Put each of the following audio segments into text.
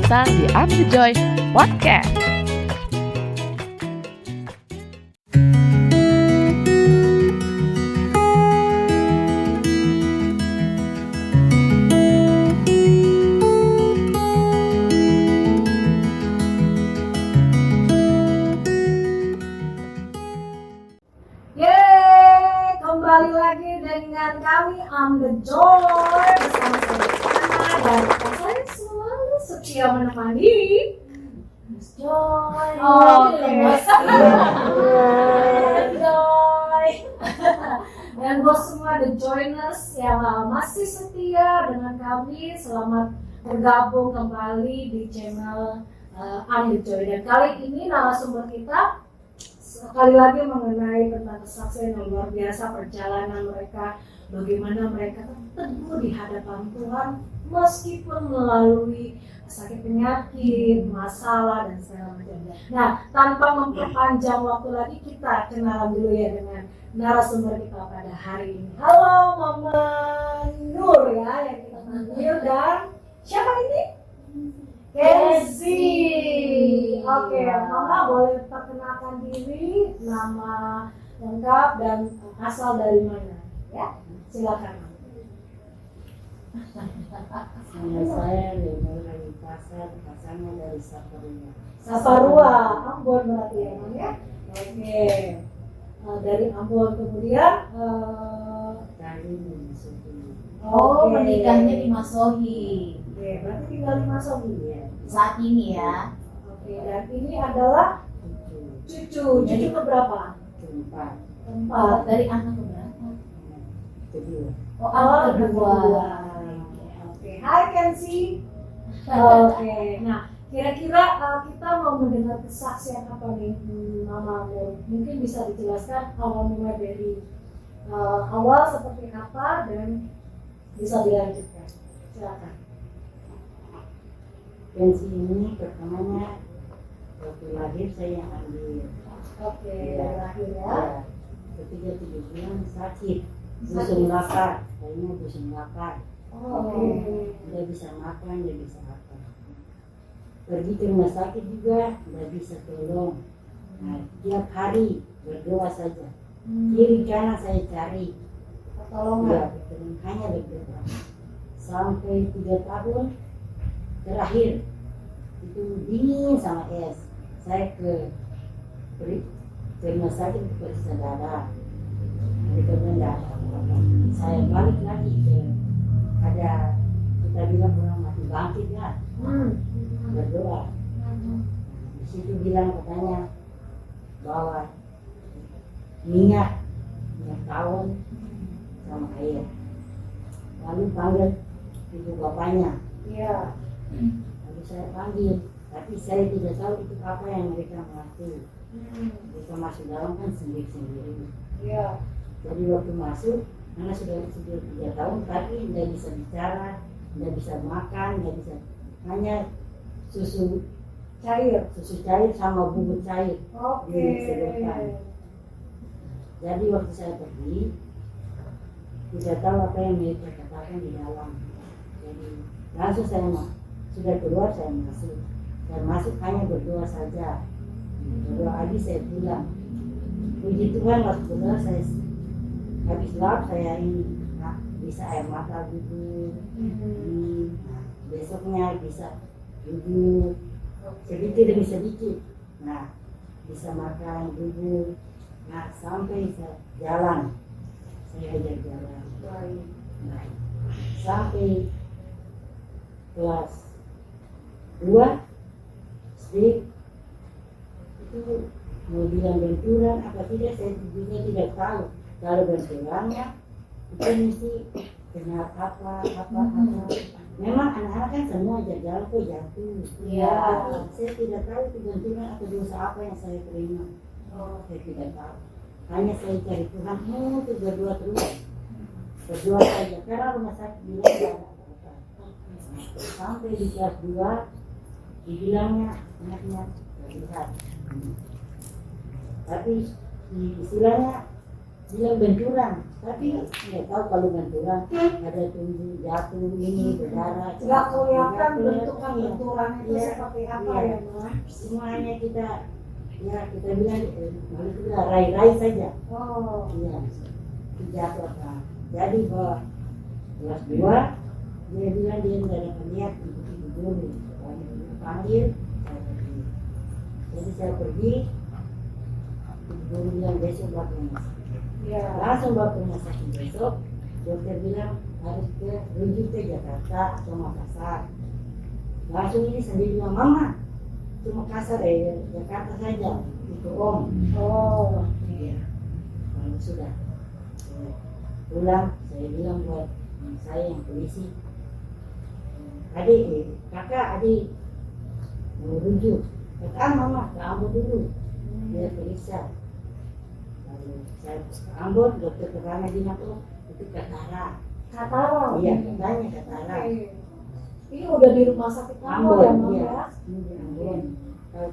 datang di I'm the Joy Podcast. Kembali lagi dengan kami I'm the Joy bersama saya dan saya selalu setia menemani Mas Joy. Mas Joy. Dan buat semua The Joiners yang masih setia dengan kami, selamat bergabung kembali di channel I'm the Joy. Dan kali ini narasumber kita sekali lagi mengenai tentang kesaksian yang luar biasa, perjalanan mereka, bagaimana mereka teguh di hadapan Tuhan meskipun melalui sakit penyakit, masalah dan segala macamnya. Nah, tanpa memperpanjang waktu lagi, kita kenalan dulu ya dengan narasumber kita pada hari ini. Halo Mama Nur ya, yang kita panggil, dan siapa ini? Kenzi. Oke, Mama boleh perkenalkan diri, nama lengkap dan asal dari mana? Ya, silakan. Nama saya Leonor dari Pasar, pasangan dari Saparua. Saparua, Ambon berarti ya, Mam ya? Oke. Dari Ambon, kemudian Tadi Masohi. Menikahnya di Masohi. Oke, berarti tinggal di Masohi ya. Saat ini ya. Oke, dan ini adalah cucu keberapa? Keempat. Dari anak keberapa? Kedua. Oh, anak kedua. Oke, hai Kenzi. Oke, nah kira-kira kita mau mendengar kesaksian apa nih, Mama? Mungkin bisa dijelaskan awal mulai dari awal seperti apa dan bisa dilanjutkan. Silakan. Pensi ini pertamanya waktu lahir saya yang ambil. Oke, lahir ya. Ya. Ketiga 3 bulan sakit. Busung lapar, kayaknya busung lapar. Oke. Tidak bisa makan, tidak bisa apa. Pergi ke rumah sakit juga, tidak bisa tolong. Nah, tiap hari berdoa saja. Kiri kanan saya cari. Pertolongan. Ya, hanya berdoa. Sampai 3 tahun terakhir itu dingin sama es. Saya ke rumah sakit untuk periksa darah. Mereka bilang tidak apa-apa. Saya balik lagi ke ada, kita bilang orang mati bangkit kan, berdoa. Di situ bilang katanya bawa minyak tawon sama air. Lalu panggil ibu bapaknya. Iya. Lalu saya panggil, tapi saya tidak tahu itu apa yang mereka masuk. Mereka masuk dalam kan sendiri-sendiri. Iya. Jadi waktu masuk, karena sudah 3 tahun, tapi tidak bisa bicara, tidak bisa makan, tidak bisa, hanya susu cair sama bubur cair disedotkan. Jadi waktu saya pergi, tidak tahu apa yang mereka katakan di dalam. Jadi langsung saya sudah keluar, saya masuk. Saya masuk hanya berdoa saja. Berdoa lagi saya pulang. Puji Tuhan waktu berdoa saya habis lap saya ini bisa air mata duduk. Nah, besoknya bisa duduk sedikit demi sedikit. Nah, bisa makan duduk. Nah, sampai saya jalan. Saya ajak jalan. Nah, sampai kelas 2 SD itu mau bilang benturan apa tidak, saya juga tidak tahu. Kalau benturannya itu mesti kena apa. Memang anak-anak kan semua jalan kok jatuh. Iya. Saya tidak tahu itu benturan atau dosa apa yang saya terima. Saya tidak tahu. Hanya saya cari Tuhan untuk berdoa terus. Berdoa saja. Karena rumah sakit bilang tidak ada apa-apa. Sampai di kelas 2 dibilangnya anaknya terlihat. Tapi istilahnya bilang benturan, tapi nggak tahu kalau benturan ada tumbuh jatuh ini berdarah. Nggak kelihatan Nggak bentukan iya. benturan itu Iya. seperti apa Iya. ya Ma? Semuanya kita bilang kalau kita rai-rai saja. Oh. Iya, itu jatuh apa? Jadi bahwa kelas 2 dia bilang dia nggak dapat lihat itu dulu. Lalu dia panggil, saya pergi. Jadi saya pergi, ibu bilang besok bawa ke rumah sakit. Iya. Langsung bawa ke rumah sakit besok. Dokter bilang harus ke rujuk ke Jakarta atau Makassar. Langsung ini sendiri bilang mama cuma Makassar Jakarta saja itu om. Oh. Iya. Lalu sudah pulang saya bilang buat saya yang polisi, kakak adik mau rujuk, kata mama ke Ambon dulu dia periksa. Lalu saya ke Ambon, dokter Kerana bilang itu katarak. Katarak. Iya, katanya katarak. Oke. Ini udah di rumah sakit kamu ya Ambon, Ma iya. ya? Ini di Ambon.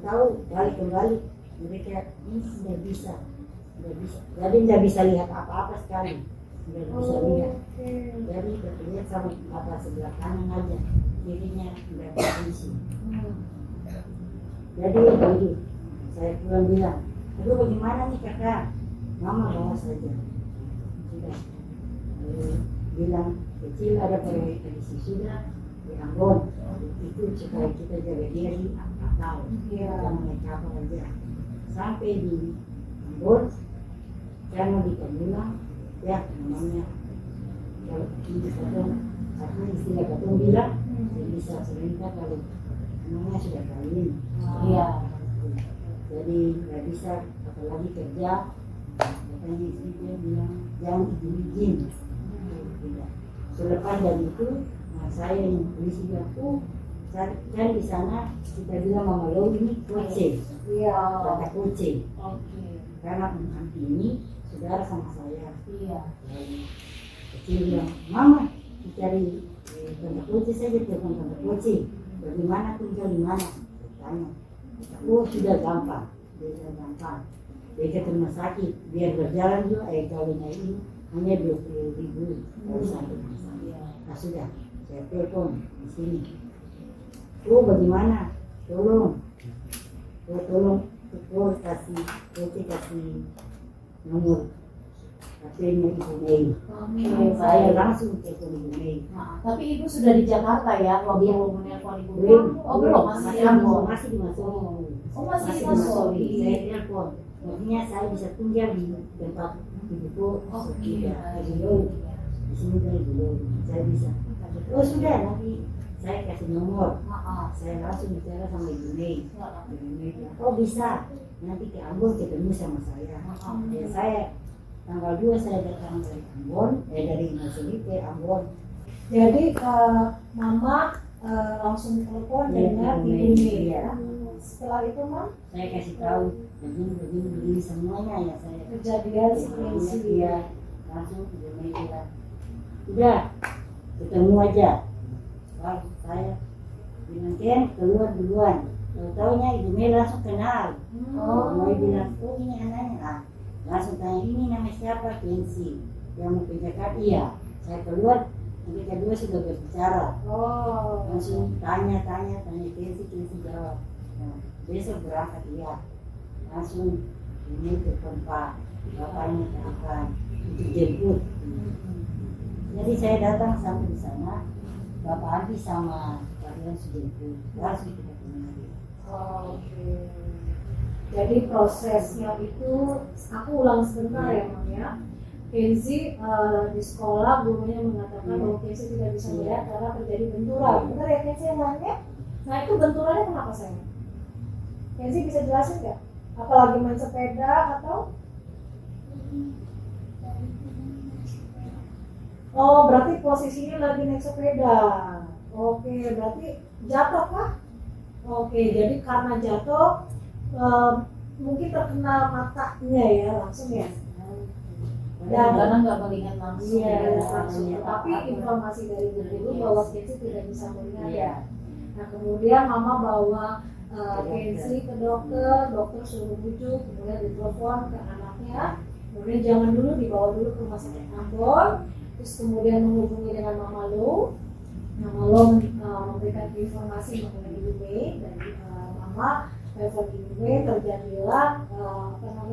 Tahu balik kembali mereka ini sudah bisa. Jadi tidak bisa lihat apa-apa sekali. Tidak bisa lihat. Oke. Jadi terlihat sama mata sebelah kanan aja, kirinya tidak berfungsi. Jadi begitu, saya pulang bilang, aduh bagaimana nih kakak? Mama bawa saja. Sudah. Lalu bilang kecil ada proyek edisi sudah di Ambon. Itu supaya kita jaga diri akal, jangan naik kapal aja. Sampai di Ambon, saya mau dikemulang, ya namanya kalau ini katong karena istilah katong bilang bisa perintah kalau namanya sudah kawin. Iya. Jadi nggak bisa apalagi kerja, katanya istri dia bilang jangan izin. Tidak. Selepas dari itu saya yang polisi bilang kan di sana kita bilang mama lo ini koce, Iya. kata koce, Oke. karena nanti ini saudara sama saya. Iya. Kecil bilang, mama cari tante Koci saja, telepon tante Koci. Bagaimana tinggal di mana? Tanya. Oh sudah gampang, sudah gampang. Dia ke rumah sakit, biar berjalan juga. Kawinnya ini hanya 20.000 kalau sampai rumah sakit. Nah sudah, saya telepon di sini. Oh bagaimana? Tolong, Koci kasih nomor HP-nya Ibu Mei. Saya langsung telepon Ibu Mei. Nah, tapi ibu sudah di Jakarta ya waktu menelpon ibu? Belum. Oh belum, masih di Ambon. Masih di Masohi. Oh masih di Masohi. Masohi. Saya telepon. Maksudnya saya bisa tinggal di tempat ibuku. Oh Iya. iya. Di sini dari dulu saya bisa. Oh sudah nanti saya kasih nomor. Saya langsung bicara sama Ibu Mei. Ibu Mei bilang, oh bisa. Nanti ke Ambon ketemu sama saya. Ya saya tanggal 2 saya datang dari Ambon, dari Masohi ke Ambon. Jadi Mama langsung telepon Iya, dengan Ibu Ibu Mei. Mei. Iya. Setelah itu Mam, Saya kasih tahu begini semuanya ya saya. kejadian seperti Iya, langsung Ibu Mei bilang, udah ketemu aja. Wah, saya bilang Ken keluar duluan. Tahu-taunya Ibu Mei langsung kenal. Ibu Mei bilang, oh ini anaknya. Ah, langsung tanya ini nama siapa? Kensi. Yang mau ke Jakarta? Iya. Saya keluar, nanti kedua sudah berbicara. Oh. Langsung tanya Kensi jawab. Nah, besok berangkat iya. Langsung ini telepon Pak, bapaknya telepon untuk jemput. Jadi saya datang sampai di sana, Bapak Andi sama kalian sudah jemput. Langsung kita ketemu. Oke. Jadi prosesnya itu aku ulang sebentar ya Mam ya. Kenzi di sekolah gurunya mengatakan bahwa Kenzi tidak bisa melihat karena terjadi benturan. Benar ya Kenzi yang lainnya? Nah itu benturannya kenapa sayang? Kenzi bisa jelasin nggak? Apalagi main sepeda atau? Oh berarti posisinya lagi naik sepeda. Oke berarti jatuh kah? Oke jadi karena jatuh mungkin terkena matanya ya langsung ya. Dan Karena nggak melihat langsung. iya, ya. langsung. Tapi informasi dari guru bahwa Kenzi tidak bisa melihat. Iya. Nah kemudian Mama bawa Kenzi ke dokter suruh rujuk, kemudian ditelepon ke anaknya Kemudian jangan dulu dibawa dulu ke rumah sakit Ambon, terus kemudian menghubungi dengan Mama Lo. Mama Lo memberikan informasi mengenai Ibu Mei dari Mama telepon Ibu Mei, terjadilah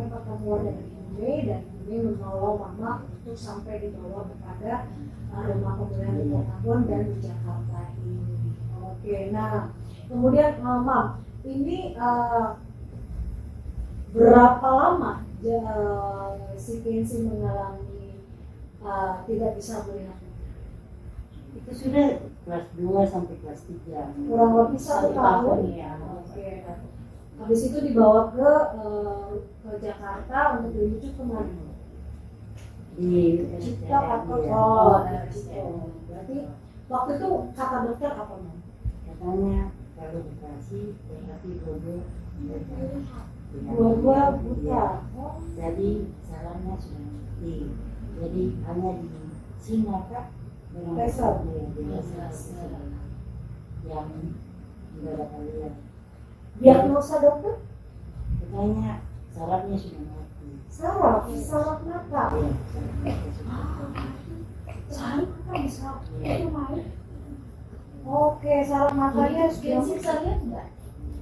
pertemuan dengan Ibu Mei, dan Ibu Mei menolong Mama untuk sampai dibawa kepada rumah pemulihan di Ambon dan di Jakarta ini. Oke, nah kemudian Mam, ini berapa lama si Kenzi mengalami tidak bisa melihat? Itu sudah kelas 2 sampai kelas 3. Kurang lebih 1 tahun ya. Oke. Habis itu dibawa ke Jakarta untuk dirujuk kemana? Di Cipta atau dari situ. Berarti waktu itu kata dokter apa, Mam? katanya kalau operasi tetapi bodoh Dua-dua buta. Oh, jadi salahnya sudah mati. Jadi hanya di sini Kak dengan Besar. yang tidak dapat lihat. diagnosa dokter? Katanya sarafnya sudah mati. Saraf mata. Iya, sarafnya sudah mati. Saraf mata bisa itu main. Oke, saraf matanya sudah Kenzi bisa lihat nggak?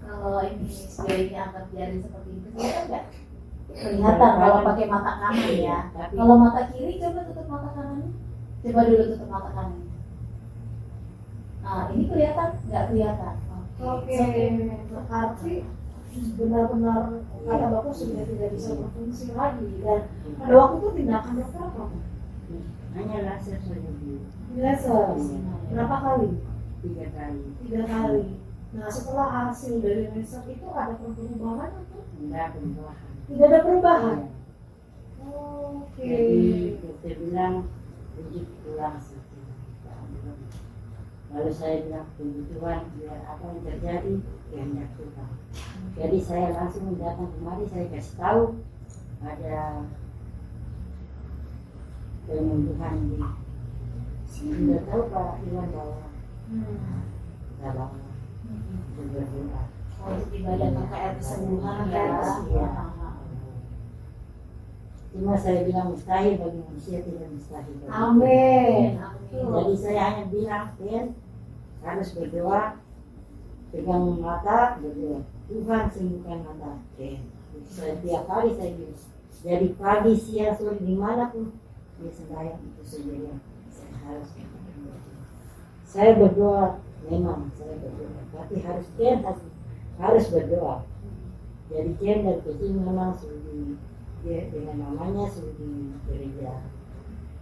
Kalau ini sejauh ini angkat jari seperti itu, bisa nggak? Kelihatan kalau pakai mata kanan ya. Tapi Kalau mata kiri, coba tutup mata kanannya. Coba dulu tutup mata kanannya. Nah, ini kelihatan? Nggak kelihatan. Oke, berarti benar-benar kata dokter sudah tidak bisa berfungsi lagi, dan pada waktu itu tindakan dokter apa? hanya laser saja dulu. Laser. Berapa kali? 3 kali. 3 kali. Nah, setelah hasil dari laser itu ada perubahan atau Enggak perubahan. tidak ada perubahan? Iya. Oke. Jadi dokter bilang rujuk pulang saja. Lalu saya bilang kebutuhan biar apa yang terjadi kehendak Tuhan. Jadi saya langsung datang kemari, saya kasih tahu ada penyembuhan di sudah tahu Pak Iwan bahwa kita bawa berdoa. Untuk ibadah KKR kesembuhan ya. Iya. Cuma saya bilang mustahil bagi manusia, tidak mustahil. Amin. Jadi saya hanya bilang, Ken, harus berdoa, pegang mata, berdoa. Tuhan sembuhkan mata, Ken. Setiap hari saya bilang. Jadi pagi, siang, sore, dimanapun dia sembahyang itu saja saya harus. Saya berdoa, memang saya berdoa, tapi harus Ken harus berdoa. Jadi Ken dari kecil memang sudah dia dengan namanya sudah di gereja.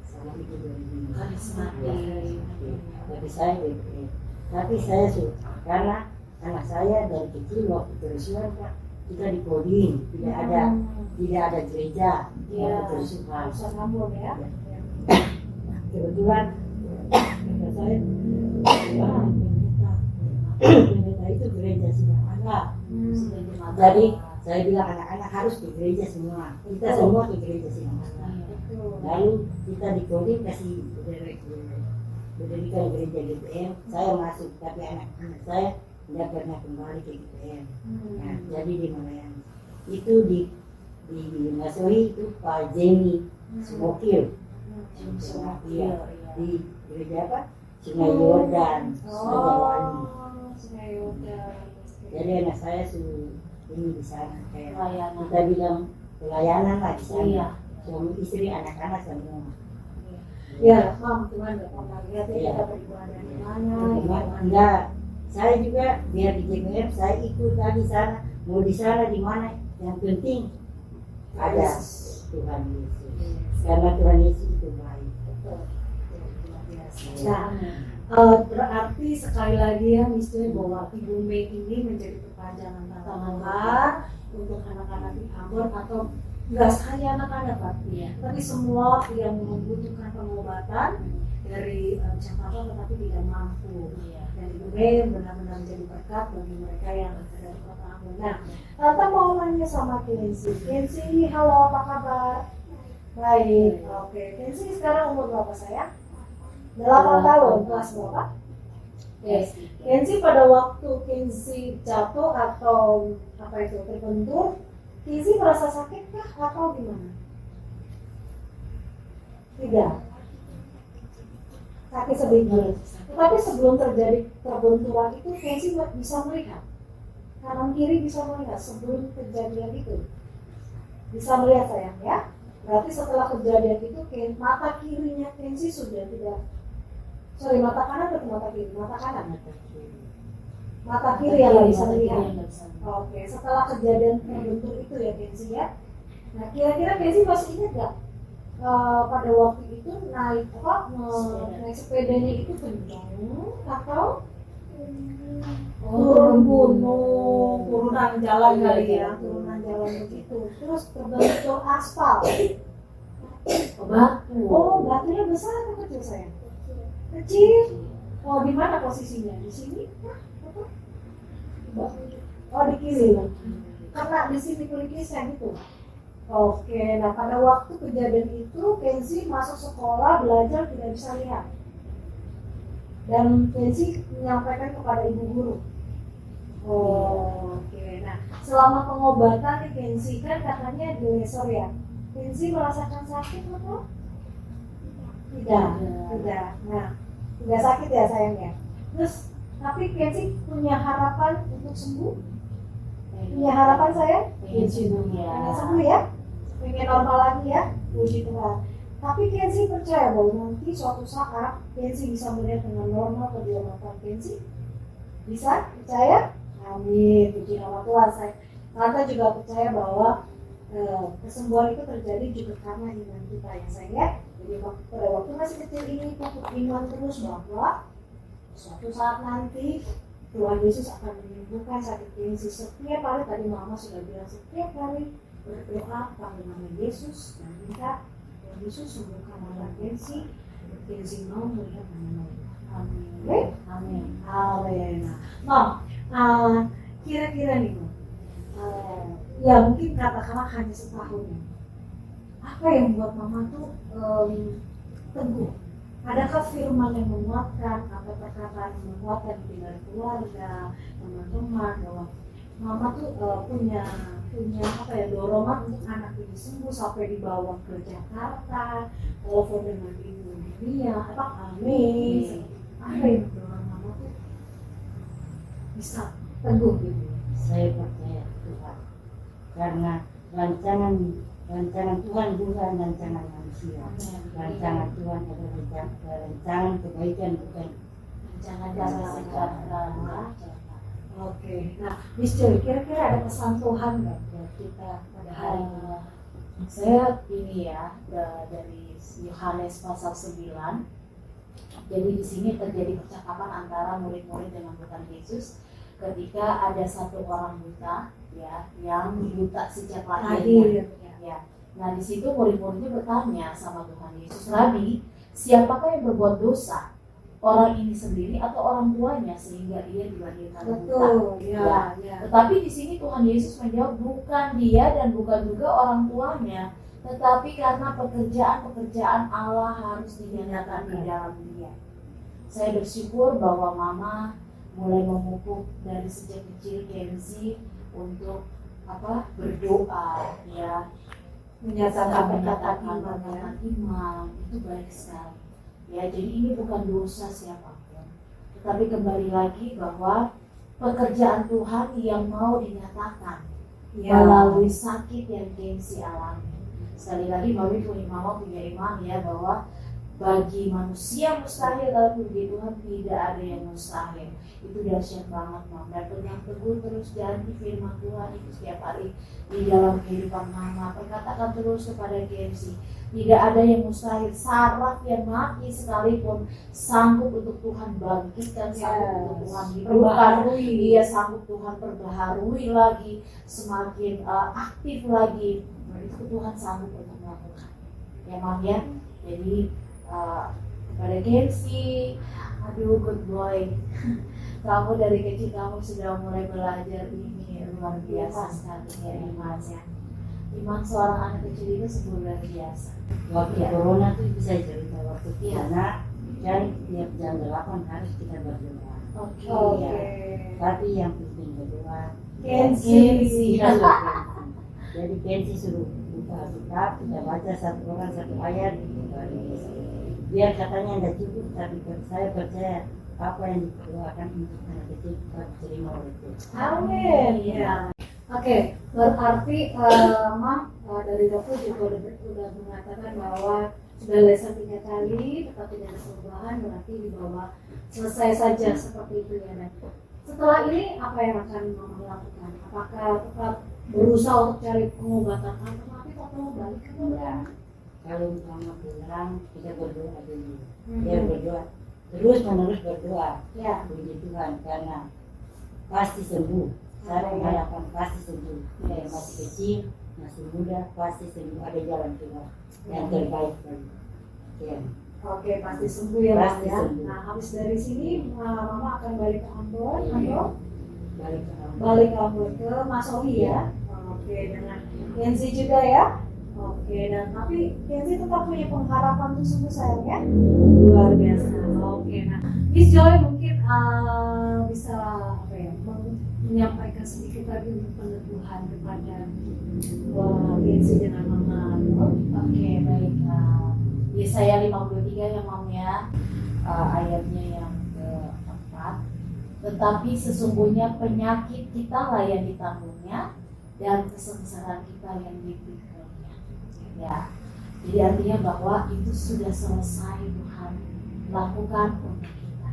Sama itu dari Karismatik. tapi saya tapi saya suka karena anak saya dari kecil waktu kerusuhan Pak, kita di Kodim tidak ada gereja Iya. waktu kerusuhan. Usah ngambung ya. Kebetulan kata saya pendeta itu gereja sudah ada. Jadi saya bilang anak-anak harus ke gereja semua, kita semua ke gereja semua. Lalu kita di Kodim kasih berdirikan gereja GPM, saya masuk, tapi anak-anak saya tidak pernah kembali ke GPM. Nah, jadi di Malayani itu di Masohi itu Pak Jenny Smokil, di gereja apa? Sungai Yordan, Sungai Sungai Yordan. Jadi anak saya ini di sana kayak Pelayanan. kita bilang pelayanan lah di sana. Iya. Suami istri anak-anak semua. Ya, Mam, Tuhan nggak pernah lihat ya Iya. kita beribadah di mana. Enggak, saya juga biar di JPM saya ikut tadi sana, mau di sana di mana, yang penting ada Tuhan Yesus. Karena Tuhan Yesus itu baik. Nah, berarti sekali lagi ya misalnya bahwa Ibu Mei ini menjadi perpanjangan tangan Tuhan untuk anak-anak di Ambon, atau nggak sekali anak-anak tapi semua yang membutuhkan pengobatan dari Jakarta tetapi tidak mampu. Dan Ibu Mei benar-benar menjadi berkat bagi mereka yang ada di kota Ambon. Nah, Tante mau nanya sama Kenzi. Kenzi, halo, apa kabar? Baik, oke. Kenzi sekarang umur berapa sayang? 8 tahun, kelas berapa? Yes. Kenzi pada waktu Kenzi jatuh atau apa itu terbentur, Kenzi merasa sakit kah atau gimana? Tidak. Kaki sedikit. Tetapi sebelum terjadi perbenturan itu Kenzi bisa melihat. Kanan kiri bisa melihat sebelum kejadian itu. Bisa melihat sayang ya. Berarti setelah kejadian itu mata kirinya Kenzi sudah tidak. Sorry, mata kanan atau mata kiri? Mata kanan. Mata kiri yang nggak bisa melihat. Oke, setelah kejadian terbentur itu ya Kenzi ya. Nah kira-kira Kenzi masih ingat nggak pada waktu itu naik sepedanya itu kencang atau turun gunung, turunan jalan kali ya, turunan jalan begitu. Terus terbentur aspal. Batu. Oh, batunya besar atau kecil sayang? Kecil. Oh, di mana posisinya? Di sini? Oh, di kiri. Karena di sini kuliknya gitu. Oke, nah pada waktu kejadian itu Kenzi masuk sekolah belajar tidak bisa lihat. Dan Kenzi menyampaikan kepada ibu guru. Oh, oke. Nah, selama pengobatan di Kenzi kan katanya di laser ya. Kenzi merasakan sakit atau? Tidak. Nah, tidak sakit ya sayangnya. Terus, tapi Kenzi punya harapan untuk sembuh? Punya harapan saya? Pengen sembuh ya. Pengen sembuh ya? Pengen normal lagi ya? Puji Tuhan. Tapi Kenzi percaya bahwa nanti suatu saat Kenzi bisa melihat dengan normal kedua mata Kenzi. Bisa? Percaya? Amin. Puji nama Tuhan. Tante juga percaya bahwa kesembuhan itu terjadi juga karena iman kita ya sayang. Jadi pada waktu masih kecil ini pupuk iman terus bahwa suatu saat nanti Tuhan Yesus akan menyembuhkan sakit Kenzi. Setiap hari tadi Mama sudah bilang setiap hari berdoa panggil nama Yesus dan minta Tuhan Yesus sembuhkan mata Kenzi. Kenzi mau melihat nama Amin. Amin. Amin. Mom, kira-kira nih Mom, ya mungkin katakanlah hanya setahun ya. Apa yang membuat Mama tuh teguh? Adakah firman yang menguatkan atau perkataan yang menguatkan dari keluarga, teman-teman bahwa Mama tuh punya dorongan untuk anak ini sembuh sampai dibawa ke Jakarta, telepon dengan ibu dunia, amin. Apa yang mendorong Mama tuh bisa teguh gitu? Saya percaya Tuhan karena rancangan Tuhan bukan rancangan manusia. Rancangan Tuhan adalah rancangan kebaikan, bukan Jangan damai sejahtera. Oke, nah Miss Joy, kira-kira ada pesan Tuhan nggak buat kita pada hari ini? Saya ini ya dari Yohanes pasal 9. Jadi di sini terjadi percakapan antara murid-murid dengan Tuhan Yesus ketika ada satu orang buta ya yang buta sejak lahirnya. Ya. Nah di situ murid-muridnya bertanya sama Tuhan Yesus, Rabi, siapakah yang berbuat dosa? Orang ini sendiri atau orang tuanya sehingga dia dilahirkan buta? Betul, ya. Tetapi di sini Tuhan Yesus menjawab bukan dia dan bukan juga orang tuanya, tetapi karena pekerjaan Allah harus dinyatakan di dalam dia. Saya bersyukur bahwa Mama mulai memupuk dari sejak kecil Kenzi untuk berdoa ya, Menyatakan perkataan iman itu baik sekali ya. Jadi ini bukan dosa siapapun, tetapi kembali lagi bahwa pekerjaan Tuhan yang mau dinyatakan melalui sakit yang Kenzi alami. Sekali lagi Mama punya iman ya bahwa bagi manusia mustahil, tapi bagi Tuhan tidak ada yang mustahil. Itu dahsyat banget Mam. Dan pegang teguh terus janji firman Tuhan itu setiap hari di dalam kehidupan Mama. Perkatakan terus kepada Kenzi, tidak ada yang mustahil. Saraf yang mati sekalipun sanggup untuk Tuhan bangkitkan, sanggup untuk Tuhan hidupkan. Dia sanggup Tuhan perbaharui lagi, semakin aktif lagi. Itu Tuhan sanggup untuk melakukan. Ya Mam ya. Jadi kepada Kenzi, aduh good boy, kamu dari kecil kamu sudah mulai belajar ini luar biasa sekali ya imannya. Iman seorang anak kecil itu luar biasa. waktu corona tuh bisa cerita waktu Tiana dan tiap jam 8 harus kita berdoa. Oke. Tapi yang penting berdoa Kenzi. Jadi Kenzi suruh buka Alkitab, kita baca satu orang satu ayat, biar katanya tidak cukup, tapi saya percaya apa yang diperlukan untuk anak kecil dapat diterima oleh Tuhan. Amin. Ya. Oke, berarti dari dokter juga sudah mengatakan bahwa sudah lesan 3 kali, tetapi tidak ada perubahan, berarti di bawah selesai saja seperti itu ya. Dan setelah ini apa yang akan Mama lakukan? Apakah tetap berusaha untuk cari pengobatan alternatif atau balik ke pemberian? Kalau Mama bilang kita berdoa dulu, dia berdoa terus menerus berdoa, Ya. puji Tuhan karena pasti sembuh. Saya mengharapkan pasti sembuh. Dia masih kecil, masih muda, pasti sembuh. Ada jalan keluar yang terbaik bagi dia. Oke, pasti sembuh ya, Mas Pasti ya. sembuh. Nah, habis dari sini Mama akan balik ke Ambon atau Balik ke Ambon. balik ke Ambon ke Mas Ohi ya. Oke, dengan Kenzi juga ya. Oke, dan tapi Kenzi tetap punya pengharapan untuk sembuh sayang ya. Luar biasa. Oke, nah Miss Joy mungkin bisa apa ya menyampaikan sedikit lagi untuk peneguhan kepada Kenzi dengan Mama. Oke, baik. Yesaya 53 ya Mam ya, ayatnya yang keempat. Tetapi sesungguhnya penyakit kita lah yang ditanggungnya dan kesengsaraan kita yang dipikulnya. Ya, jadi artinya bahwa itu sudah selesai Tuhan lakukan untuk kita.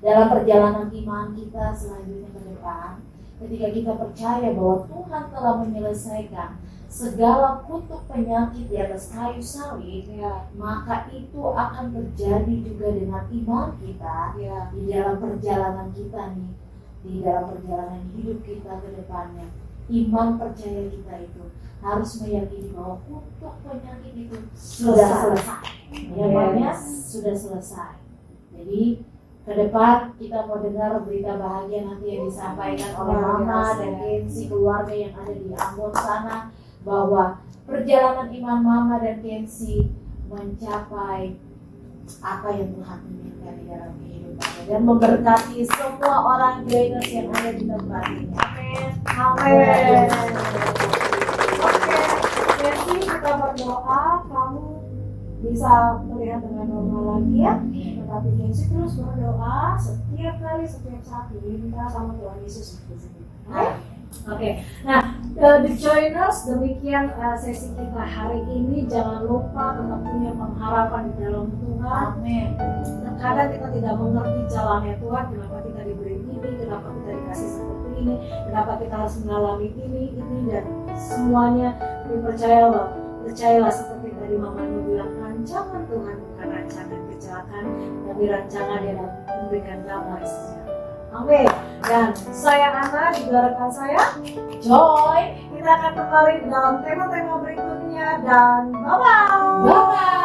Dalam perjalanan iman kita selanjutnya ke depan, ketika kita percaya bahwa Tuhan telah menyelesaikan segala kutuk penyakit di atas kayu salib, Ya, maka itu akan terjadi juga dengan iman kita ya. di dalam perjalanan kita nih, di dalam perjalanan hidup kita ke depannya. Iman percaya kita itu harus meyakini bahwa kutuk penyakit itu sudah selesai. Ya, maknanya sudah selesai. Jadi ke depan kita mau dengar berita bahagia nanti yang disampaikan oleh Mama dan Kenzi, keluarga yang ada di Ambon sana, bahwa perjalanan iman Mama dan Kenzi mencapai apa yang Tuhan inginkan di dalam kehidupannya dan memberkati semua orang joiners yang ada di tempat ini. Amin. Amin. Oke, Kenzi kita berdoa kamu bisa melihat dengan normal lagi ya. Tetapi Kenzi terus berdoa setiap kali, setiap saat diminta sama Tuhan Yesus di sini. Oke. Nah, the joiners, demikian sesi kita hari ini. Jangan lupa tetap punya pengharapan di dalam Tuhan. Amin. Terkadang kita tidak mengerti jalannya Tuhan, kenapa kita diberi ini, kenapa kita dikasih seperti ini, kenapa kita harus mengalami ini, dan semuanya percayalah seperti tadi Mama Nu bilang, rancangan Tuhan bukan rancangan kecelakaan, tapi rancangan yang memberikan damai sejahtera. Amin. Dan saya Ana, juga rekan saya Joy. kita akan kembali dalam tema-tema berikutnya, dan bye-bye. Bye.